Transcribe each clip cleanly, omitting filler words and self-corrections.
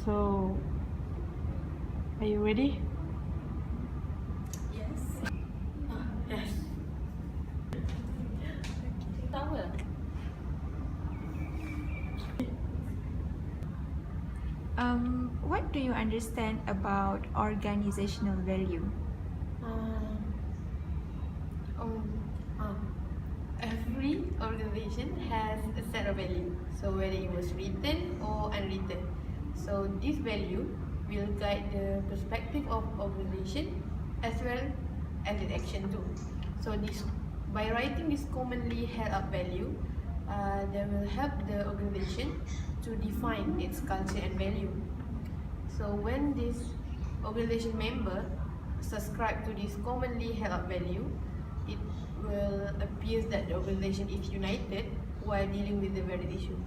So, are you ready? Yes. Yes. Tahu. What do you understand about organizational value? Every organization has a set of value, so whether it was written or unwritten. So this value will guide the perspective of organization as well as its action too. So this by writing this commonly held up value, that will help the organization to define its culture and value. So when this organization member subscribe to this commonly held up value, it will appear that the organization is united while dealing with the varied issue.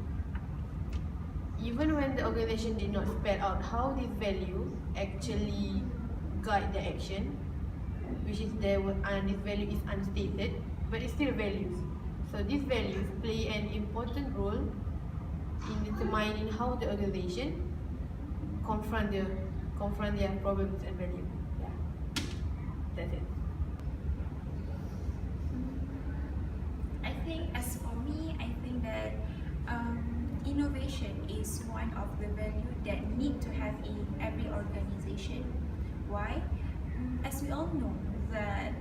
Even when the organization did not spell out how this value actually guide the action, which is there and this value is unstated, but it's still values. So these values play an important role in determining how the organization confront their problems and value. Yeah, that's it. I think, as for me, I think that innovation is one of the value that need to have in every organization. Why? As we all know that,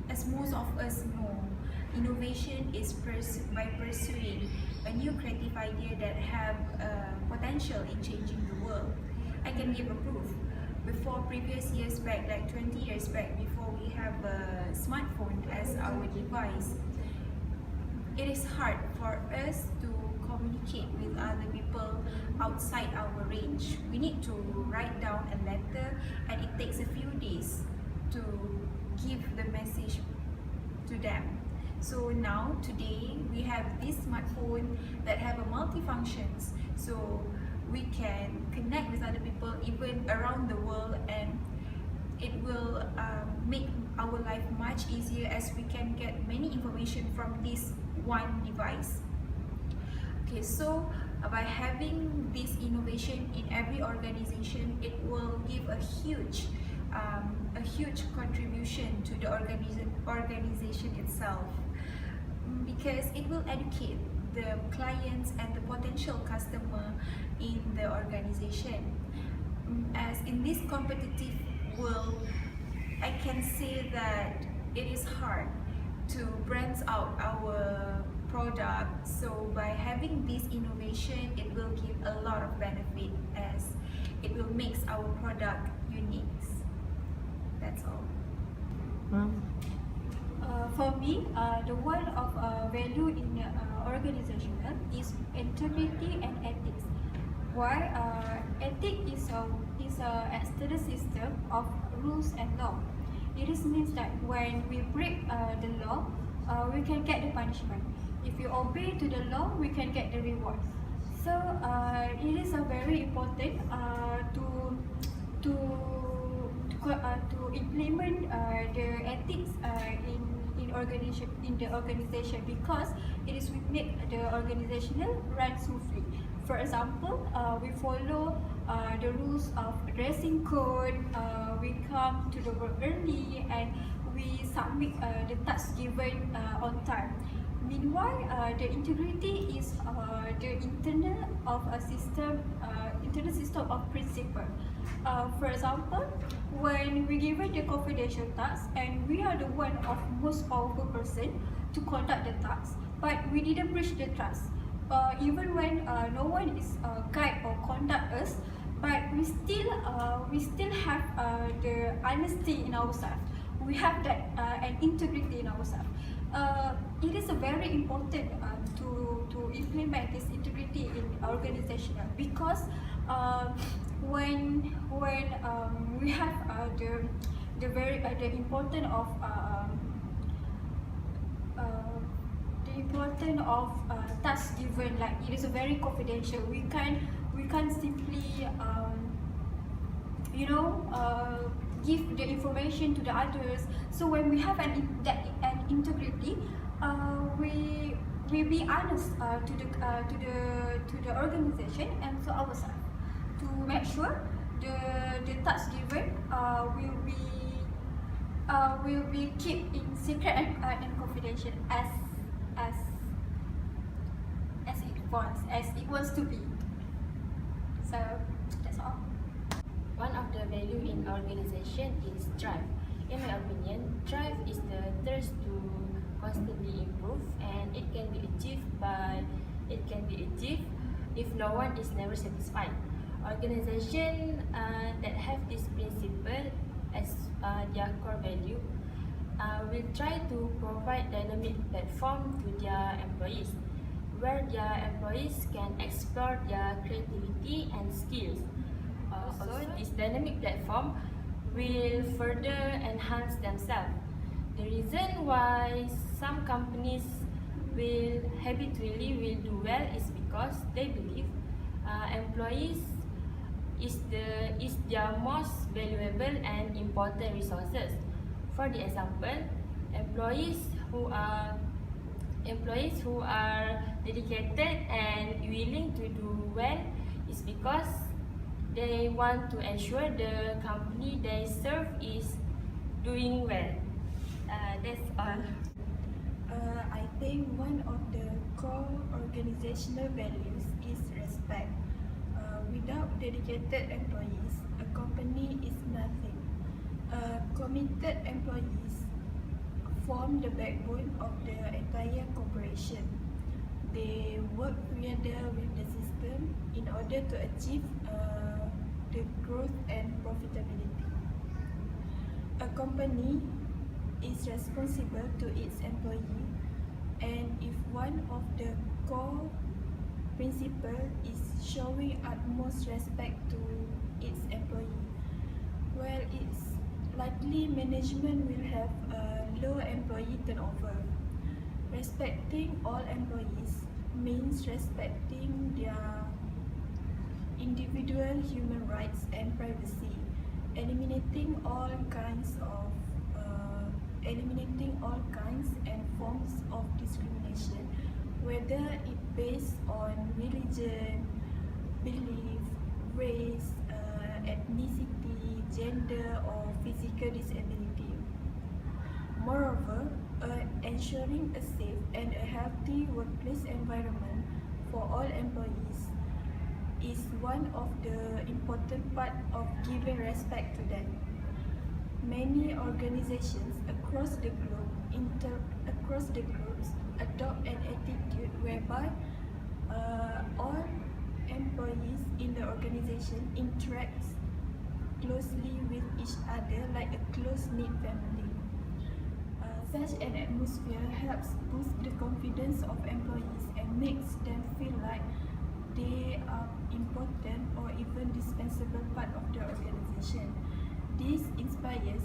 as most of us know, innovation is by pursuing a new creative idea that have potential in changing the world. I can give a proof. Before previous years back, like 20 years back, before we have a smartphone as our device, it is hard for us to communicate with other people outside our range. We need to write down a letter, and it takes a few days to give the message to them. So now, today, we have this smartphone that have a multi-functions. So we can connect with other people even around the world, and it will make our life much easier as we can get many information from this one device. Okay, so by having this innovation in every organization, it will give a huge contribution to the organization itself, because it will educate the clients and the potential customer in the organization. As in this competitive world, I can say that it is hard to brand out our product. So by having this innovation, it will give a lot of benefit, as it will make our product unique. That's all. For me, the one of value in organizational is integrity and ethics. Why? Ethics is a external system of rules and law. It is means that when we break the law, we can get the punishment. If you obey to the law, we can get the reward. So it is a very important to implement the ethics in the organization, because it is will make the organizational run smoothly. For example, we follow the rules of dressing code, we come to the work early, and we submit the task given on time. Meanwhile, the integrity is the internal system of principle. For example, when we given the confidential task, and we are the one of most powerful person to conduct the task, but we didn't breach the trust. Even when no one is guide or conduct us, but we still have the honesty in ourselves. We have that an integrity in ourselves. It is very important to implement this integrity in organizational, because when we have the importance of task given, like it is very confidential. We can't simply give the information to the others. So when we have an integrity, we be honest to the organization and to ourselves. to make sure the task given will be kept in secret and confidential as it wants to be. So that's all. One of the value in organization is drive. In my opinion, drive is the thirst to constantly improve, and it can be achieved if no one is never satisfied. Organization that have this principle as their core value will try to provide dynamic platform to their employees, where their employees can explore their creativity and skills. Also, this dynamic platform will further enhance themselves. The reason why some companies will habitually do well is because they believe employees is their most valuable and important resources. For the example, employees who are dedicated and willing to do well is because they want to ensure the company they serve is doing well. That's all. I think one of the core organizational values is respect. Without dedicated employees, a company is nothing. Committed employees form the backbone of the entire corporation. They work together with the system in order to achieve the growth and profitability. A company is responsible to its employee, and if one of the core principles is showing utmost respect to its employee, well, it's likely management will have a low employee turnover. Respecting all employees means respecting their individual human rights and privacy, eliminating all kinds and forms of discrimination, whether it based on religion, belief, race, ethnicity, gender, or physical disability. Moreover, ensuring a safe and a healthy workplace environment for all employees is one of the important part of giving respect to them. Many organizations across the globe adopt an attitude whereby all employees in the organization interact closely with each other like a close-knit family. Such an atmosphere helps boost the confidence of employees and makes them feel like they are important or even dispensable part of the organization. This inspires